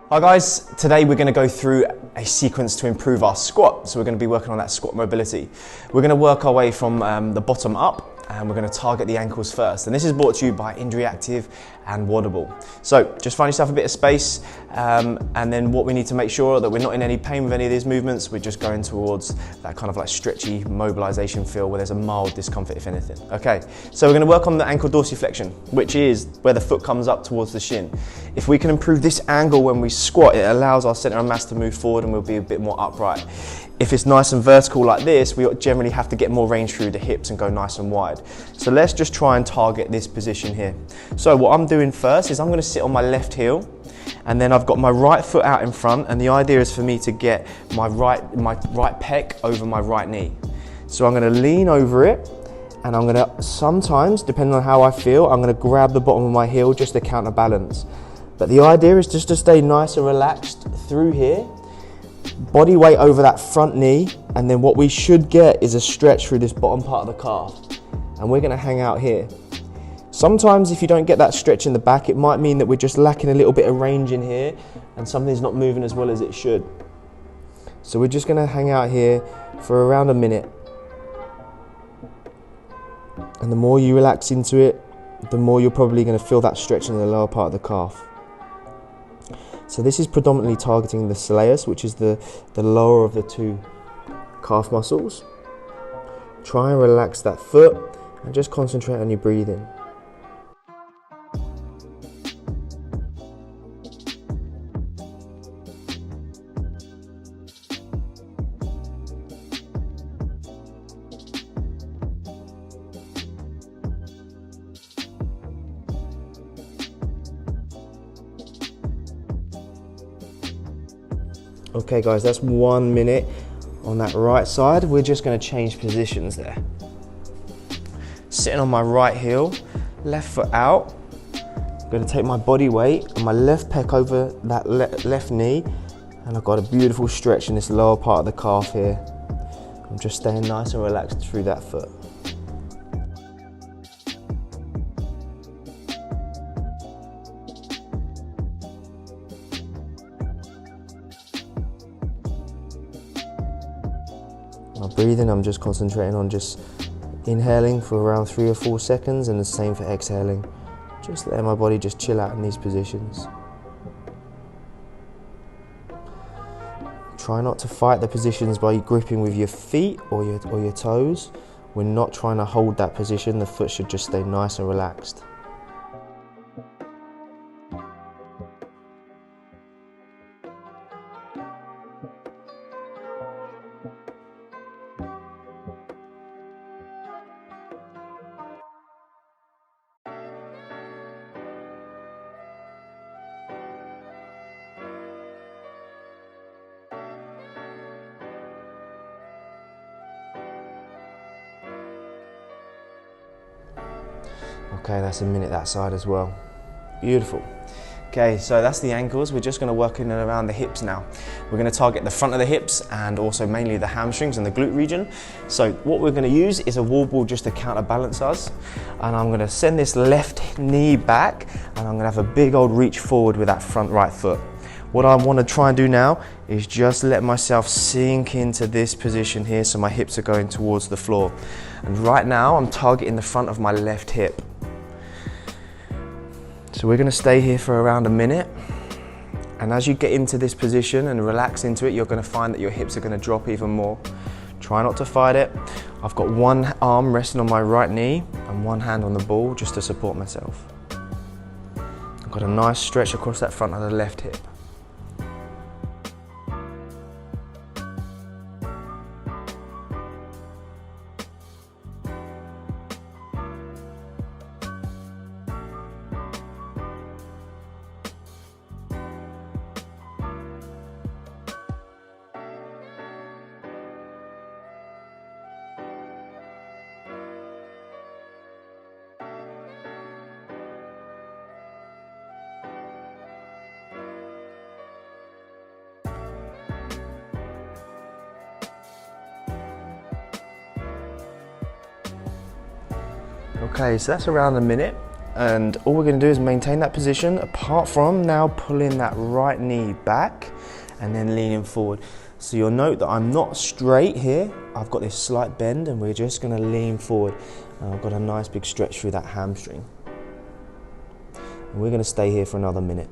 Hi guys, today we're going to go through a sequence to improve our squat. So we're going to be working on that squat mobility. We're going to work our way from the bottom up, and we're going to target the ankles first. And this is brought to you by Injury Active and Wodable. So just find yourself a bit of space, and then what we need to make sure that we're not in any pain with any of these movements. We're just going towards that kind of like stretchy mobilization feel where there's a mild discomfort, if anything. Okay, so we're going to work on the ankle dorsiflexion, which is where the foot comes up towards the shin. If we can improve this angle when we squat, it allows our center of mass to move forward and we'll be a bit more upright. If it's nice and vertical like this, we generally have to get more range through the hips and go nice and wide. So let's just try and target this position here. So what I'm doing first is I'm going to sit on my left heel, and then I've got my right foot out in front, and the idea is for me to get my right pec over my right knee. So I'm going to lean over it, and I'm going to sometimes, depending on how I feel, I'm going to grab the bottom of my heel just to counterbalance. But the idea is just to stay nice and relaxed through here. Body weight over that front knee, and then what we should get is a stretch through this bottom part of the calf. And we're going to hang out here. Sometimes if you don't get that stretch in the back, it might mean that we're just lacking a little bit of range in here and something's not moving as well as it should. So we're just going to hang out here for around a minute. And the more you relax into it, the more you're probably going to feel that stretch in the lower part of the calf. So this is predominantly targeting the soleus, which is the lower of the two calf muscles. Try and relax that foot and just concentrate on your breathing. Okay guys, that's 1 minute on that right side. We're just going to change positions there. Sitting on my right heel, left foot out. I'm going to take my body weight and my left pec over that left knee, and I've got a beautiful stretch in this lower part of the calf here. I'm just staying nice and relaxed through that foot. My breathing, I'm just concentrating on just inhaling for around 3 or 4 seconds, and the same for exhaling. Just letting my body just chill out in these positions. Try not to fight the positions by gripping with your feet or your toes. We're not trying to hold that position. The foot should just stay nice and relaxed. Okay, that's a minute that side as well. Beautiful. Okay, so that's the ankles. We're just going to work in and around the hips now. We're going to target the front of the hips and also mainly the hamstrings and the glute region. So what we're going to use is a wall ball just to counterbalance us. And I'm going to send this left knee back, and I'm going to have a big old reach forward with that front right foot. What I want to try and do now is just let myself sink into this position here, so my hips are going towards the floor. And right now I'm targeting the front of my left hip. So we're going to stay here for around a minute, and as you get into this position and relax into it, you're going to find that your hips are going to drop even more. Try not to fight it. I've got one arm resting on my right knee and one hand on the ball just to support myself. I've got a nice stretch across that front of the left hip. Okay, so that's around a minute. and all we're going to do is maintain that position, apart from now pulling that right knee back and then leaning forward. So you'll note that I'm not straight here, I've got this slight bend, and we're just going to lean forward. And I've got a nice big stretch through that hamstring. And we're going to stay here for another minute.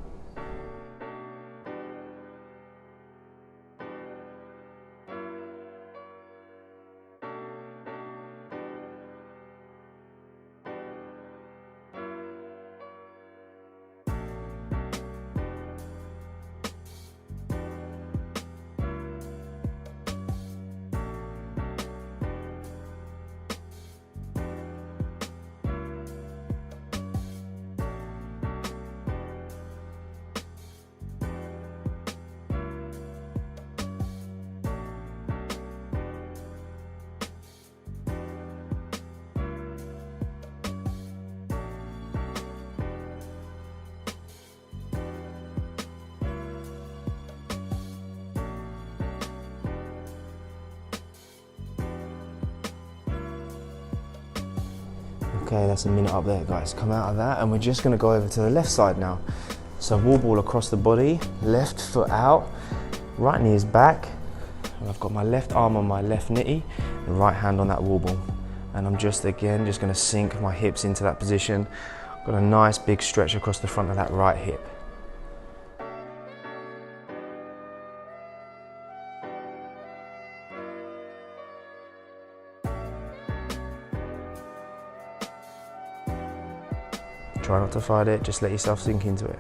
Okay, that's a minute up there, guys. Come out of that, and we're just gonna go over to the left side now. So wall ball across the body, left foot out, right knee is back, and I've got my left arm on my left knitty, and right hand on that wall ball. And I'm just gonna sink my hips into that position. Got a nice big stretch across the front of that right hip. Try not to fight it, just let yourself sink into it.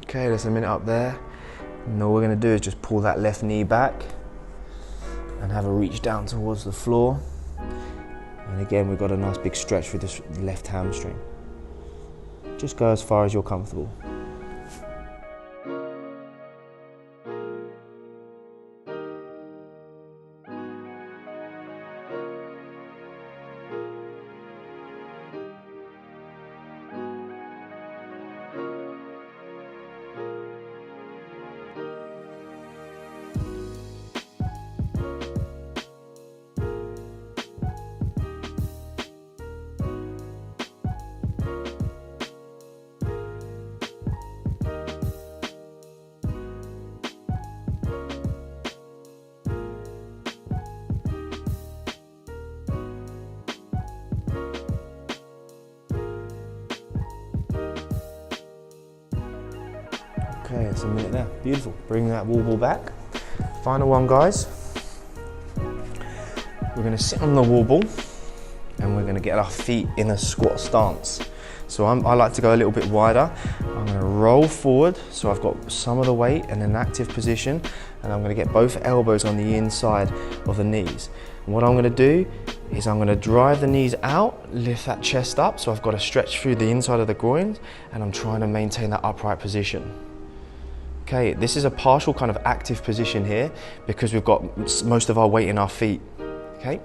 Okay, there's a minute up there. And all we're gonna do is just pull that left knee back and have a reach down towards the floor. And again, we've got a nice big stretch through this left hamstring. Just go as far as you're comfortable. Okay, that's a minute there. Beautiful. Bring that wall ball back. Final one, guys. We're going to sit on the wall ball and we're going to get our feet in a squat stance. So I like to go a little bit wider. I'm going to roll forward, so I've got some of the weight in an active position, and I'm going to get both elbows on the inside of the knees. And what I'm going to do is I'm going to drive the knees out, lift that chest up, so I've got to stretch through the inside of the groins, and I'm trying to maintain that upright position. Okay, this is a partial kind of active position here because we've got most of our weight in our feet. Okay.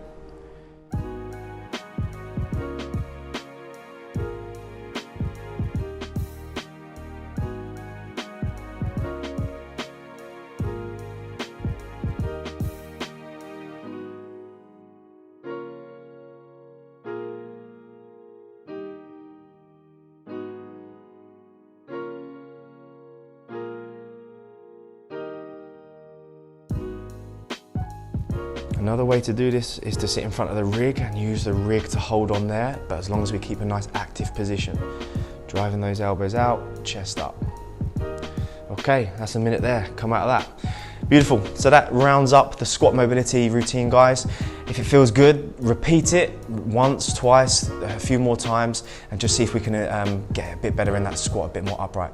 Another way to do this is to sit in front of the rig and use the rig to hold on there, but as long as we keep a nice active position. Driving those elbows out, chest up. Okay, that's a minute there, come out of that. Beautiful, so that rounds up the squat mobility routine, guys. If it feels good, repeat it once, twice, a few more times, and just see if we can get a bit better in that squat, a bit more upright.